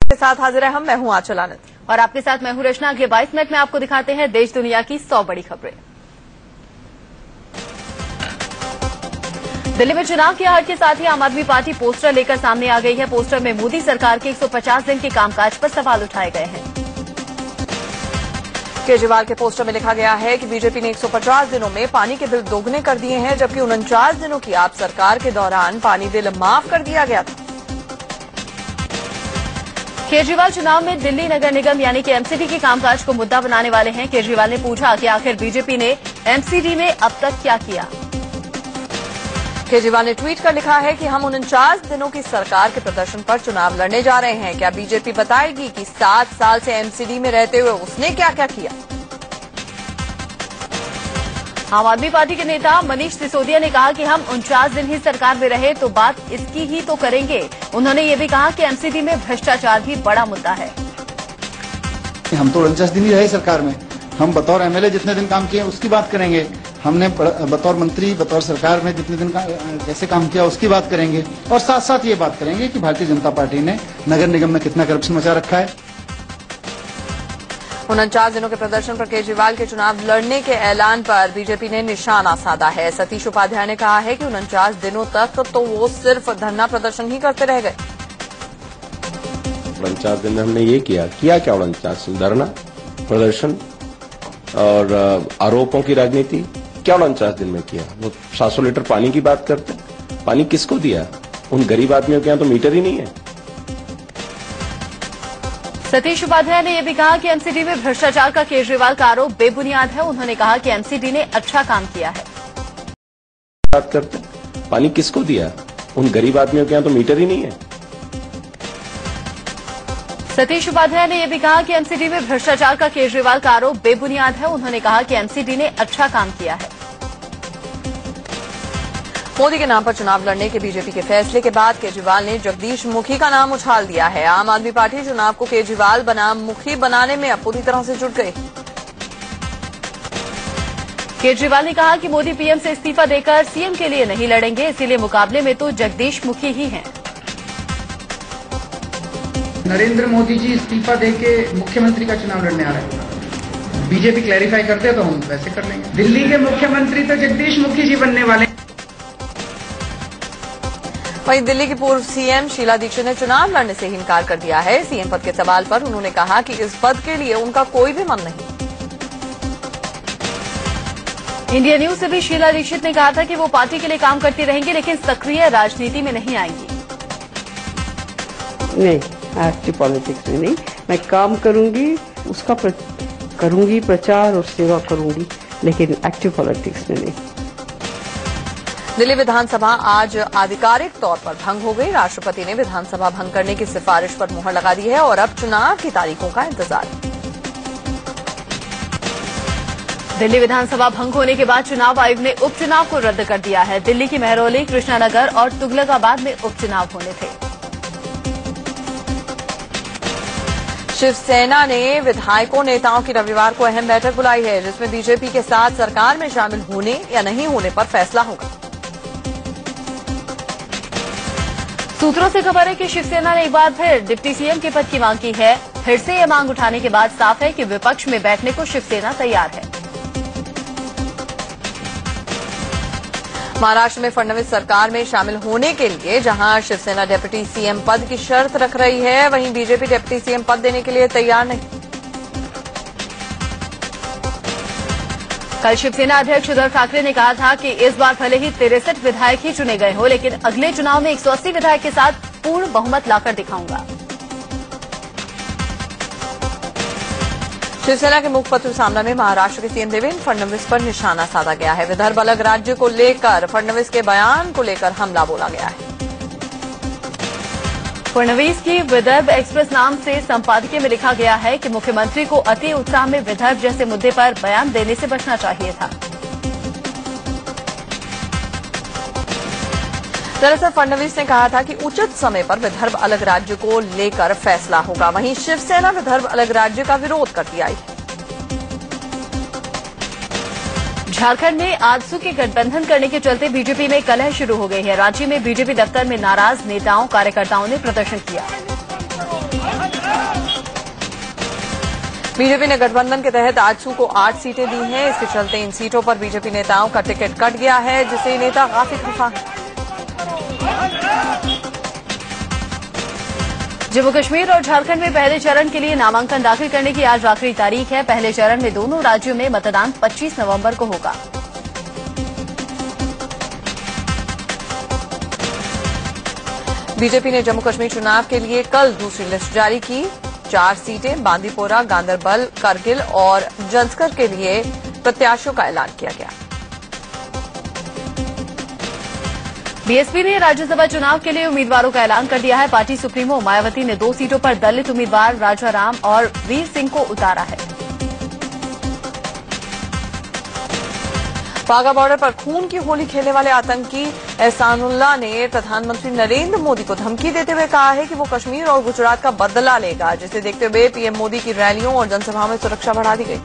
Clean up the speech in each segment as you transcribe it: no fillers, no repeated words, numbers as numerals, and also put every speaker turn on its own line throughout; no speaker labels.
के साथ हाजिर है मैं हूं आंचल आनंद
और आपके साथ मैं हूं रचना। अगले 22 मिनट में आपको दिखाते हैं देश दुनिया की 100 बड़ी खबरें। दिल्ली में चुनाव की हार के साथ ही आम आदमी पार्टी पोस्टर लेकर सामने आ गई है। पोस्टर में मोदी सरकार के 150 दिन के कामकाज पर सवाल उठाए गए हैं।
केजरीवाल के पोस्टर में लिखा गया है कि बीजेपी ने 150 दिनों में पानी के बिल दोगुने कर दिए हैं, जबकि 49 दिनों की आप सरकार के दौरान पानी बिल माफ कर दिया गया था।
केजरीवाल चुनाव में दिल्ली नगर निगम यानी कि एमसीडी के कामकाज को मुद्दा बनाने वाले हैं। केजरीवाल ने पूछा कि आखिर बीजेपी ने एमसीडी में अब तक क्या किया।
केजरीवाल ने ट्वीट कर लिखा है कि हम 49 दिनों की सरकार के प्रदर्शन पर चुनाव लड़ने जा रहे हैं। क्या बीजेपी बताएगी कि 7 साल से एमसीडी में रहते हुए उसने क्या क्या किया।
आम आदमी पार्टी के नेता मनीष सिसोदिया ने कहा कि हम 49 दिन ही सरकार में रहे तो बात इसकी ही तो करेंगे। उन्होंने ये भी कहा कि एमसीडी में भ्रष्टाचार भी बड़ा मुद्दा है।
हम तो 49 दिन ही रहे सरकार में, हम बतौर एमएलए जितने दिन काम किए उसकी बात करेंगे। हमने बतौर मंत्री बतौर सरकार में जितने दिन कैसे काम किया उसकी बात करेंगे, और साथ साथ ये बात करेंगे कि भारतीय जनता पार्टी ने नगर निगम में कितना करप्शन मचा रखा है।
49 दिनों के प्रदर्शन पर केजरीवाल के चुनाव लड़ने के ऐलान पर बीजेपी ने निशाना साधा है। सतीश उपाध्याय ने कहा है कि 49 दिनों तक तो वो सिर्फ धरना प्रदर्शन ही करते रह गए।
49 दिन में हमने ये किया क्या 49 धरना प्रदर्शन और आरोपों की राजनीति क्या 49 दिन में किया। वो 700 लीटर पानी की बात करते, पानी किसको दिया? उन गरीब आदमियों के यहाँ तो मीटर ही नहीं है।
सतीश उपाध्याय ने यह भी कहा कि एमसीडी में भ्रष्टाचार का केजरीवाल का आरोप बेबुनियाद है। उन्होंने कहा कि एमसीडी ने अच्छा काम किया है।
बात करते, पानी किसको दिया? उन गरीब आदमियों के यहाँ तो मीटर ही नहीं है।
सतीश उपाध्याय ने यह भी कहा कि एमसीडी में भ्रष्टाचार का केजरीवाल का आरोप बेबुनियाद है। उन्होंने कहा कि एमसीडी ने अच्छा काम किया है।
मोदी के नाम पर चुनाव लड़ने के बीजेपी के फैसले के बाद केजरीवाल ने जगदीश मुखी का नाम उछाल दिया है। आम आदमी पार्टी चुनाव को केजरीवाल बनाम मुखी बनाने में अब पूरी तरह से जुट गई।
केजरीवाल ने कहा कि मोदी पीएम से इस्तीफा देकर सीएम के लिए नहीं लड़ेंगे, इसीलिए मुकाबले में तो जगदीश मुखी ही हैं।
नरेंद्र मोदी जी इस्तीफा देके मुख्यमंत्री का चुनाव लड़ने आ रहे हैं। बीजेपी क्लैरिफाई करते तो हम वैसे कर लेंगे। दिल्ली के मुख्यमंत्री तो जगदीश मुखी जी बनने वाले।
वहीं दिल्ली की पूर्व सीएम शीला दीक्षित ने चुनाव लड़ने से इनकार कर दिया है। सीएम पद के सवाल पर उन्होंने कहा कि इस पद के लिए उनका कोई भी मन नहीं।
इंडिया न्यूज से भी शीला दीक्षित ने कहा था कि वो पार्टी के लिए काम करती रहेंगी, लेकिन सक्रिय राजनीति में नहीं आएंगी।
नहीं, एक्टिव पॉलिटिक्स में नहीं। मैं काम करूंगी, उसका करूंगी, प्रचार और सेवा करूंगी, लेकिन एक्टिव पॉलिटिक्स में नहीं।
दिल्ली विधानसभा आज आधिकारिक तौर पर भंग हो गई। राष्ट्रपति ने विधानसभा भंग करने की सिफारिश पर मुहर लगा दी है और अब चुनाव की तारीखों का इंतजार।
दिल्ली विधानसभा भंग होने के बाद चुनाव आयोग ने उपचुनाव को रद्द कर दिया है। दिल्ली की महरौली, कृष्णानगर और तुगलकाबाद में उपचुनाव होने थे।
शिवसेना ने विधायकों नेताओं की रविवार को अहम बैठक बुलाई है, जिसमें बीजेपी के साथ सरकार में शामिल होने या नहीं होने पर फैसला होगा।
सूत्रों से खबर है कि शिवसेना ने एक बार फिर डिप्टी सीएम के पद की मांग की है। फिर से यह मांग उठाने के बाद साफ है कि विपक्ष में बैठने को शिवसेना तैयार है।
महाराष्ट्र में फडणवीस सरकार में शामिल होने के लिए जहां शिवसेना डिप्टी सीएम पद की शर्त रख रही है, वहीं बीजेपी डिप्टी सीएम पद देने के लिए तैयार नहीं।
कल शिवसेना अध्यक्ष उद्धव ठाकरे ने कहा था कि इस बार भले ही 63 विधायक ही चुने गए हो, लेकिन अगले चुनाव में 180 विधायक के साथ पूर्ण बहुमत लाकर दिखाऊंगा।
शिवसेना के मुखपत्र सामना में महाराष्ट्र के सीएम देवेंद्र फडणवीस पर निशाना साधा गया है। विदर्भ अलग राज्य को लेकर फडणवीस के बयान को लेकर हमला बोला गया है।
फडणवीस की विदर्भ एक्सप्रेस नाम से संपादकीय में लिखा गया है कि मुख्यमंत्री को अति उत्साह में विदर्भ जैसे मुद्दे पर बयान देने से बचना चाहिए था।
दरअसल फडणवीस ने कहा था कि उचित समय पर विदर्भ अलग राज्य को लेकर फैसला होगा। वहीं शिवसेना विदर्भ अलग राज्य का विरोध करती आई है।
झारखंड में आजसू के गठबंधन करने के चलते बीजेपी में कलह शुरू हो गई है। रांची में बीजेपी दफ्तर में नाराज नेताओं कार्यकर्ताओं ने प्रदर्शन किया।
बीजेपी ने गठबंधन के तहत आजसू को 8 सीटें दी हैं। इसके चलते इन सीटों पर बीजेपी नेताओं का टिकट कट गया है, जिससे नेता काफी खफा है।
जम्मू कश्मीर और झारखंड में पहले चरण के लिए नामांकन दाखिल करने की आज आखिरी तारीख है। पहले चरण में दोनों राज्यों में मतदान 25 नवंबर को होगा।
बीजेपी ने जम्मू कश्मीर चुनाव के लिए कल दूसरी लिस्ट जारी की। 4 सीटें बांदीपोरा, गांदरबल, करगिल और जंस्कर के लिए प्रत्याशियों का ऐलान किया गया।
बीएसपी ने राज्यसभा चुनाव के लिए उम्मीदवारों का ऐलान कर दिया है। पार्टी सुप्रीमो मायावती ने 2 सीटों पर दलित उम्मीदवार राजाराम और वीर सिंह को उतारा है।
वाघा बॉर्डर पर खून की होली खेलने वाले आतंकी एहसानुल्लाह ने प्रधानमंत्री नरेंद्र मोदी को धमकी देते हुए कहा है कि वो कश्मीर और गुजरात का बदला लेगा, जिसे देखते हुए पीएम मोदी की रैलियों और जनसभाओं में सुरक्षा बढ़ा दी गई।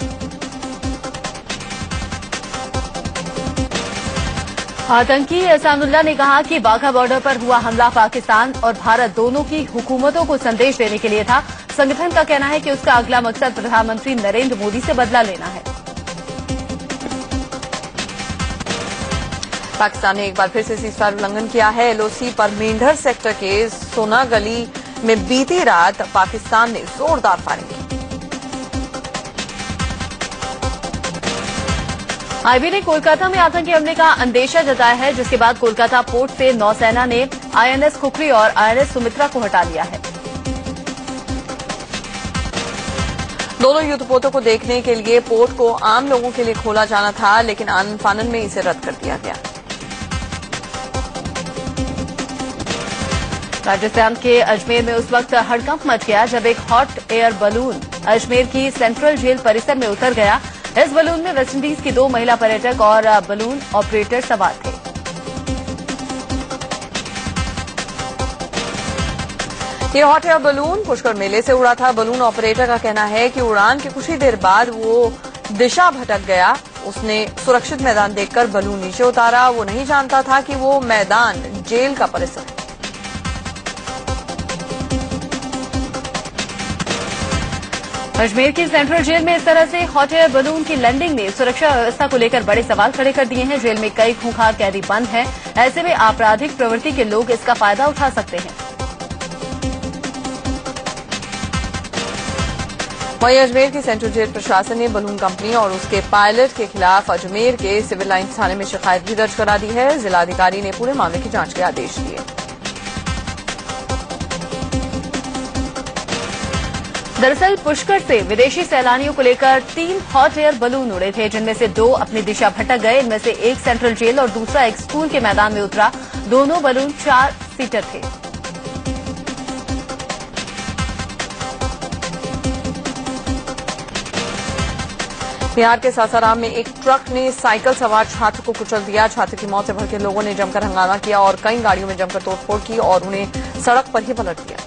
आतंकी एहसानुल्लाह ने कहा कि वाघा बॉर्डर पर हुआ हमला पाकिस्तान और भारत दोनों की हुकूमतों को संदेश देने के लिए था। संगठन का कहना है कि उसका अगला मकसद प्रधानमंत्री नरेंद्र मोदी से बदला लेना है।
पाकिस्तान ने एक बार फिर से सीजफायर उल्लंघन किया है। एलओसी पर मेंढर सेक्टर के सोना गली में बीती रात पाकिस्तान ने जोरदार फायरिंग की।
आईबी ने कोलकाता में आतंकी हमले का अंदेशा जताया है, जिसके बाद कोलकाता पोर्ट से नौसेना ने आईएनएस खुखरी और आईएनएस सुमित्रा को हटा लिया है।
दोनों युद्धपोतों को देखने के लिए पोर्ट को आम लोगों के लिए खोला जाना था, लेकिन आनन फानन में इसे रद्द कर दिया गया।
राजस्थान के अजमेर में उस वक्त हड़कंप मच गया जब एक हॉट एयर बलून अजमेर की सेंट्रल जेल परिसर में उतर गया। इस बलून में वेस्टइंडीज की 2 महिला पर्यटक और बलून ऑपरेटर सवार थे।
ये हॉट एयर बलून पुष्कर मेले से उड़ा था। बलून ऑपरेटर का कहना है कि उड़ान के कुछ ही देर बाद वो दिशा भटक गया। उसने सुरक्षित मैदान देखकर बलून नीचे उतारा। वो नहीं जानता था कि वो मैदान जेल का परिसर है।
अजमेर की सेंट्रल जेल में इस तरह से हॉट एयर बलून की लैंडिंग ने सुरक्षा व्यवस्था को लेकर बड़े सवाल खड़े कर दिए हैं। जेल में कई खूंखार कैदी बंद हैं। ऐसे में आपराधिक प्रवृत्ति के लोग इसका फायदा उठा सकते हैं।
वहीं अजमेर की सेंट्रल जेल प्रशासन ने बलून कंपनी और उसके पायलट के खिलाफ अजमेर के सिविल लाइन्स थाने में शिकायत भी दर्ज करा दी है। जिलाधिकारी ने पूरे मामले की जांच के आदेश दिए।
दरअसल पुष्कर से विदेशी सैलानियों को लेकर 3 हॉट एयर बलून उड़े थे, जिनमें से 2 अपनी दिशा भटक गए। इनमें से एक सेंट्रल जेल और दूसरा एक स्कूल के मैदान में उतरा। दोनों बलून 4 सीटर थे।
बिहार के सासाराम में एक ट्रक ने साइकिल सवार छात्र को कुचल दिया। छात्र की मौत से भड़के लोगों ने जमकर हंगामा किया और कई गाड़ियों में जमकर तोड़फोड़ की और उन्हें सड़क पर ही पलट दिया।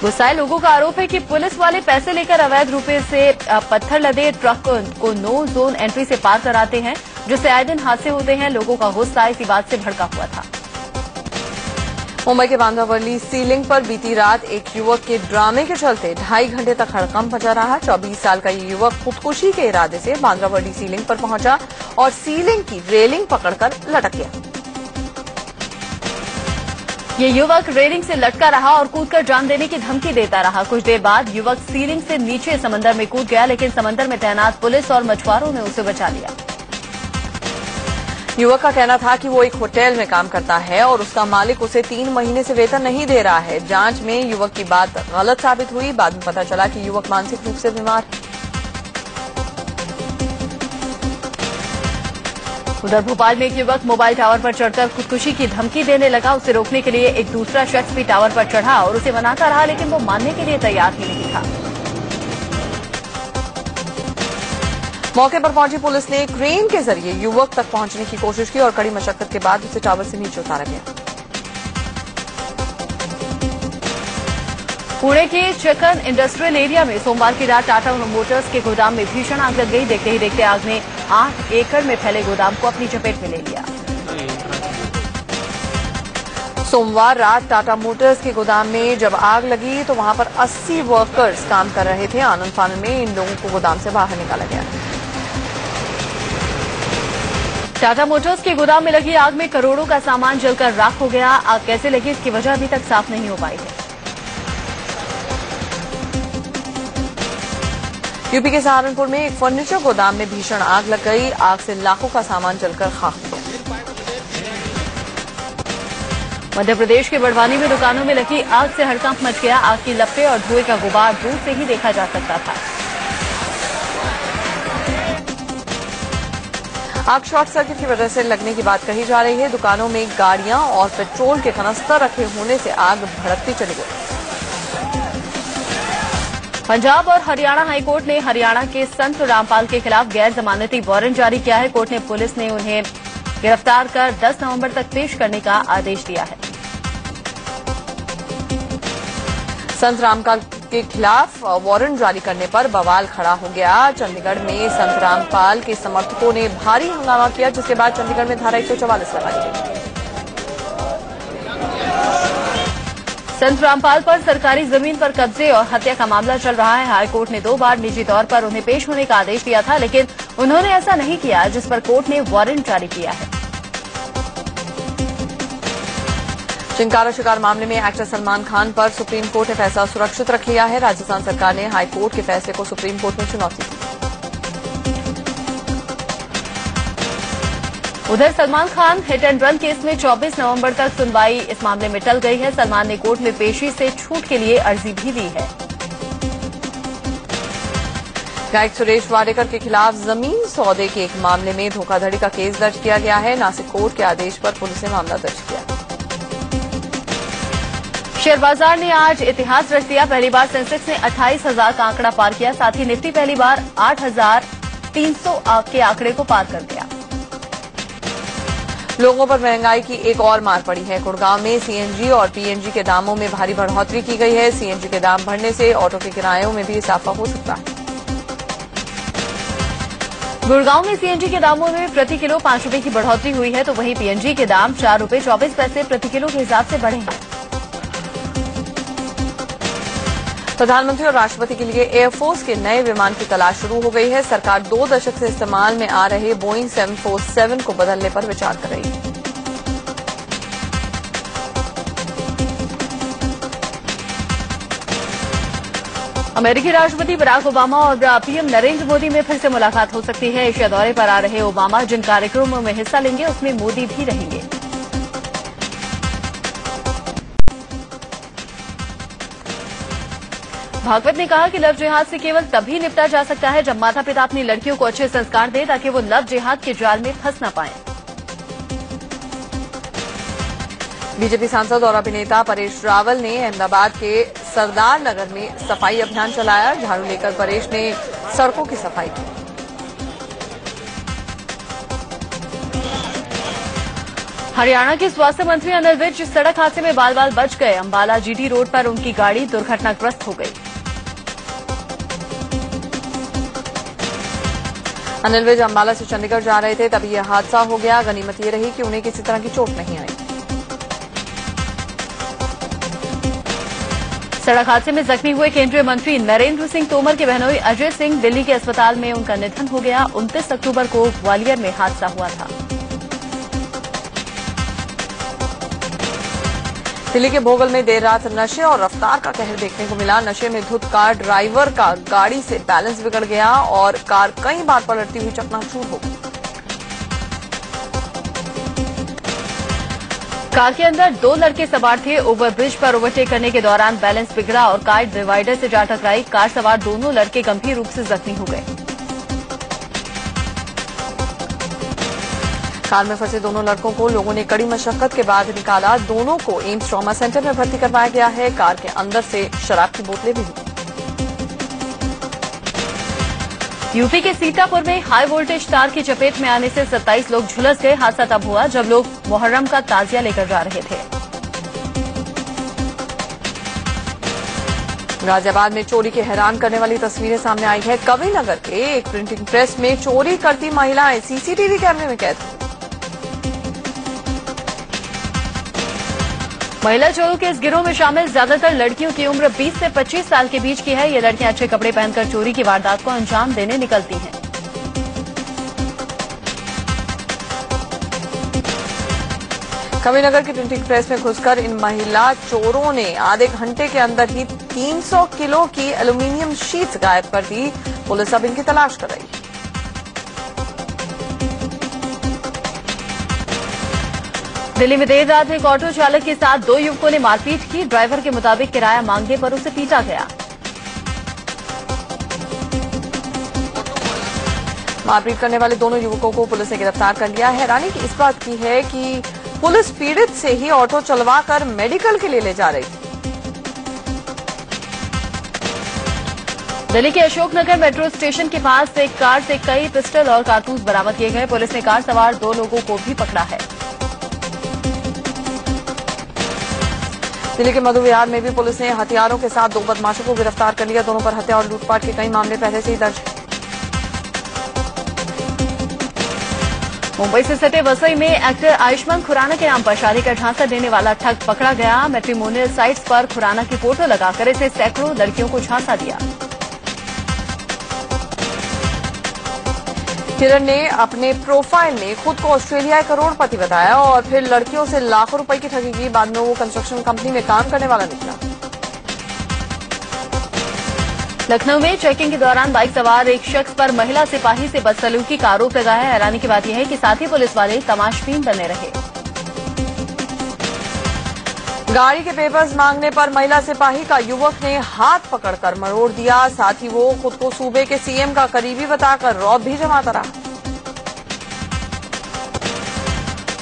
गुस्साए लोगों का आरोप है कि पुलिस वाले पैसे लेकर अवैध रूपे से पत्थर लदे ट्रक को नो जोन एंट्री से पार कराते हैं, जिससे आए दिन हादसे होते हैं। लोगों का गुस्सा इसी बात से भड़का हुआ था।
मुंबई के बांद्रावली सीलिंग पर बीती रात एक युवक के ड्रामे के चलते 2.5 घंटे तक हड़कंप मचा रहा। 24 साल का ये युवक खुदकुशी के इरादे से बांद्रावली सीलिंग पर पहुंचा और सीलिंग की रेलिंग पकड़कर लटक गया।
ये युवक रेलिंग से लटका रहा और कूदकर जान देने की धमकी देता रहा। कुछ देर बाद युवक सीलिंग से नीचे समंदर में कूद गया, लेकिन समंदर में तैनात पुलिस और मछुआरों ने उसे बचा लिया।
युवक का कहना था कि वो एक होटल में काम करता है और उसका मालिक उसे 3 महीने से वेतन नहीं दे रहा है। जांच में युवक की बात गलत साबित हुई। बाद में पता चला कि युवक मानसिक रूप से बीमार है।
उधर भोपाल में एक युवक मोबाइल टावर पर चढ़कर खुदकुशी की धमकी देने लगा। उसे रोकने के लिए एक दूसरा शख्स भी टावर पर चढ़ा और उसे मनाता रहा, लेकिन वो मानने के लिए तैयार ही नहीं था।
मौके पर पहुंची पुलिस ने क्रेन के जरिए युवक तक पहुंचने की कोशिश की और कड़ी मशक्कत के बाद उसे टावर से नीचे उतारा गया।
पुणे के चक्कन इंडस्ट्रियल एरिया में सोमवार की रात टाटा मोटर्स के गोदाम में भीषण आग लग गई। देखते ही देखते आग ने 8 एकड़ में फैले गोदाम को अपनी चपेट में ले लिया।
सोमवार रात टाटा मोटर्स के गोदाम में जब आग लगी तो वहां पर 80 वर्कर्स काम कर रहे थे। आनंद फानन में इन लोगों को गोदाम से बाहर निकाला गया।
टाटा मोटर्स के गोदाम में लगी आग में करोड़ों का सामान जलकर राख हो गया। आग कैसे लगी इसकी वजह अभी तक साफ नहीं हो पाई है।
यूपी के सहारनपुर में एक फर्नीचर गोदाम में भीषण आग लग गई। आग से लाखों का सामान जलकर खाक हो गया।
मध्य प्रदेश के बड़वानी में दुकानों में लगी आग से हड़कंप मच गया। आग की लपटें और धुएं का गुबार दूर से ही देखा जा सकता था।
आग शॉर्ट सर्किट की वजह से लगने की बात कही जा रही है। दुकानों में गाड़ियां और पेट्रोल के कनस्तर रखे होने से आग भड़कती चली गई।
पंजाब और हरियाणा हाईकोर्ट ने हरियाणा के संत रामपाल के खिलाफ गैर जमानती वारंट जारी किया है। कोर्ट ने पुलिस ने उन्हें गिरफ्तार कर 10 नवंबर तक पेश करने का आदेश दिया है।
संत रामपाल के खिलाफ वारंट जारी करने पर बवाल खड़ा हो गया। चंडीगढ़ में संत रामपाल के समर्थकों ने भारी हंगामा किया, जिसके बाद चंडीगढ़ में धारा 144 लगाई गई।
संत रामपाल पर सरकारी जमीन पर कब्जे और हत्या का मामला चल रहा है। हाईकोर्ट ने 2 बार निजी तौर पर उन्हें पेश होने का आदेश दिया था, लेकिन उन्होंने ऐसा नहीं किया, जिस पर कोर्ट ने वारंट जारी किया है।
चिंकारा शिकार मामले में एक्टर सलमान खान पर सुप्रीम कोर्ट ने फैसला सुरक्षित रख लिया है। राजस्थान सरकार ने हाई कोर्ट के फैसले को सुप्रीम कोर्ट में चुनौती दी।
उधर Salman Khan hit and run case में 24 नवंबर तक सुनवाई इस मामले में टल गई है। सलमान ने कोर्ट में पेशी से छूट के लिए अर्जी भी दी है।
गायक सुरेश वाडेकर के खिलाफ जमीन सौदे के एक मामले में धोखाधड़ी का केस दर्ज किया गया है। नासिक कोर्ट के आदेश पर पुलिस ने मामला दर्ज किया।
शेयर बाजार ने आज इतिहास रच दिया। पहली बार सेंसेक्स ने 28,000 का आंकड़ा पार किया। साथ ही निफ्टी पहली बार 8,300 के आंकड़े को पार कर गया।
लोगों पर महंगाई की एक और मार पड़ी है। गुड़गांव में सीएनजी और पीएनजी के दामों में भारी बढ़ोतरी की गई है। सीएनजी के दाम बढ़ने से ऑटो के किरायों में भी इजाफा हो सकता है।
गुड़गांव में सीएनजी के दामों में प्रति किलो 5 रुपए की बढ़ोतरी हुई है, तो वहीं पीएनजी के दाम 4 रुपए 24 पैसे प्रति किलो के हिसाब से बढ़े हैं।
प्रधानमंत्री और राष्ट्रपति के लिए एयरफोर्स के नए विमान की तलाश शुरू हो गई है। सरकार 2 दशक से इस्तेमाल में आ रहे बोइंग 747 को बदलने पर विचार कर रही है।
अमेरिकी राष्ट्रपति बराक ओबामा और पीएम नरेंद्र मोदी में फिर से मुलाकात हो सकती है। एशिया दौरे पर आ रहे ओबामा जिन कार्यक्रमों में हिस्सा लेंगे उसमें मोदी भी रहेंगे। भागवत ने कहा कि लव जिहाद से केवल तभी निपटा जा सकता है जब माता पिता अपनी लड़कियों को अच्छे संस्कार दें, ताकि वो लव जिहाद के जाल में फंस न पाएं।
बीजेपी सांसद और अभिनेता परेश रावल ने अहमदाबाद के सरदार नगर में सफाई अभियान चलाया। झाड़ू लेकर परेश ने सड़कों की सफाई की।
हरियाणा के स्वास्थ्य मंत्री अनिल विज सड़क हादसे में बाल बाल बच गए। अंबाला जीटी रोड पर उनकी गाड़ी दुर्घटनाग्रस्त हो गई।
अनिल विज अंबाला से चंडीगढ़ जा रहे थे, तभी यह हादसा हो गया। गनीमत ये रही कि उन्हें किसी तरह की चोट नहीं आई।
सड़क हादसे में जख्मी हुए केंद्रीय मंत्री नरेंद्र सिंह तोमर के बहनोई अजय सिंह दिल्ली के अस्पताल में उनका निधन हो गया। 29 अक्टूबर को ग्वालियर में हादसा हुआ था।
दिल्ली के भोगल में देर रात नशे और रफ्तार का कहर देखने को मिला। नशे में धुत कार ड्राइवर का गाड़ी से बैलेंस बिगड़ गया और कार कई बार पलटती हुई चकनाचूर हो गई।
कार के अंदर 2 लड़के सवार थे। ओवरब्रिज पर ओवरटेक करने के दौरान बैलेंस बिगड़ा और कार डिवाइडर से जा टकराई। कार सवार दोनों लड़के गंभीर रूप से जख्मी हो गए।
कार में फंसे दोनों लड़कों को लोगों ने कड़ी मशक्कत के बाद निकाला। दोनों को एम्स ट्रॉमा सेंटर में भर्ती करवाया गया है। कार के अंदर से शराब की बोतलें भी मिली।
यूपी के सीतापुर में हाई वोल्टेज तार की चपेट में आने से 27 लोग झुलस गए। हादसा तब हुआ जब लोग मुहर्रम का ताजिया लेकर जा रहे थे।
गाजियाबाद में चोरी की हैरान करने वाली तस्वीरें सामने आई है। कविनगर के एक प्रिंटिंग प्रेस में चोरी करती महिलाएं सीसीटीवी कैमरे में कैद।
महिला चोरों के इस गिरोह में शामिल ज्यादातर लड़कियों की उम्र 20 से 25 साल के बीच की है। ये लड़कियां अच्छे कपड़े पहनकर चोरी की वारदात को अंजाम देने निकलती हैं।
कविनगर की प्रिंटिंग प्रेस में घुसकर इन महिला चोरों ने आधे घंटे के अंदर ही 300 किलो की एल्यूमिनियम शीट्स गायब कर दी। पुलिस अब इनकी तलाश कर रही है।
दिल्ली में देर रात एक ऑटो चालक के साथ दो युवकों ने मारपीट की। ड्राइवर के मुताबिक किराया मांगने पर उसे पीटा गया।
मारपीट करने वाले दोनों युवकों को पुलिस ने गिरफ्तार कर लिया है। हैरानी की इस बात की है कि पुलिस पीड़ित से ही ऑटो चलवाकर मेडिकल के लिए ले जा रही थी।
दिल्ली के अशोकनगर मेट्रो स्टेशन के पास एक कार से कई पिस्टल और कारतूस बरामद किए गए। पुलिस ने कार सवार दो लोगों को भी पकड़ा है।
दिल्ली के मधु विहार में भी पुलिस ने हथियारों के साथ दो बदमाशों को गिरफ्तार कर लिया। दोनों पर हत्या और लूटपाट के कई मामले पहले से ही दर्ज हैं।
मुंबई से सटे वसई में एक्टर आयुष्मान खुराना के नाम पर शादी का झांसा देने वाला ठग पकड़ा गया। मैट्रिमोनियल साइट्स पर खुराना की फोटो लगाकर इसे सैकड़ों लड़कियों को झांसा दिया।
किरण ने अपने प्रोफाइल में खुद को ऑस्ट्रेलियाई करोड़पति बताया और फिर लड़कियों से लाखों रुपए की ठगी की। बाद में वो कंस्ट्रक्शन कंपनी में काम करने वाला निकला।
लखनऊ में चेकिंग के दौरान बाइक सवार एक शख्स पर महिला सिपाही से बदसलूकी का आरोप लगाया है। हैरानी की बात यह है कि साथी पुलिस वाले तमाशबीन बने रहे।
गाड़ी के पेपर्स मांगने पर महिला सिपाही का युवक ने हाथ पकड़कर मरोड़ दिया। साथ ही वो खुद को सूबे के सीएम का करीबी बताकर रौब भी जमाता रहा।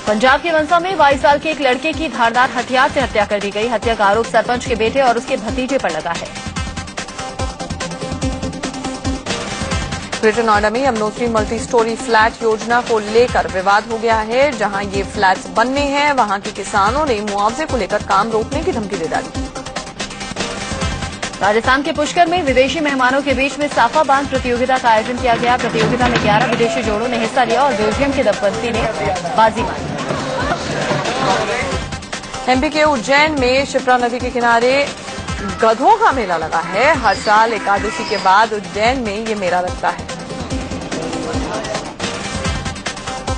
पंजाब के मंसा में 22 साल के एक लड़के की धारदार हथियार से हत्या कर दी गई। हत्या का आरोप सरपंच के बेटे और उसके भतीजे पर लगा है।
ग्रेटर नोएडा में यमुनोत्री मल्टी स्टोरी फ्लैट योजना को लेकर विवाद हो गया है। जहां ये फ्लैट्स बनने हैं वहां के किसानों ने मुआवजे को लेकर काम रोकने की धमकी दे डाली।
राजस्थान के पुष्कर में विदेशी मेहमानों के बीच में साफा बांध प्रतियोगिता का आयोजन किया गया। प्रतियोगिता में 11 विदेशी जोड़ों ने हिस्सा लिया और बेल्जियम के दंपति ने बाजी मारी।
एमपी के उज्जैन में शिप्रा नदी के किनारे गधों का मेला लगा है। हर साल एकादशी के बाद उज्जैन में ये मेला लगता है।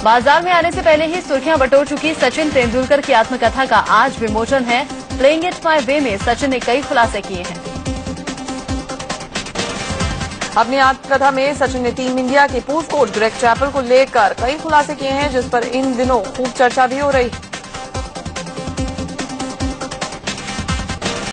बाजार में आने से पहले ही सुर्खियां बटोर चुकी सचिन तेंदुलकर की आत्मकथा का आज विमोचन है। प्लेइंग इट माय वे में सचिन ने कई खुलासे किए हैं।
अपनी आत्मकथा में सचिन ने टीम इंडिया के पूर्व कोच ग्रेग चैपल को लेकर कई खुलासे किए हैं, जिस पर इन दिनों खूब चर्चा भी हो रही है।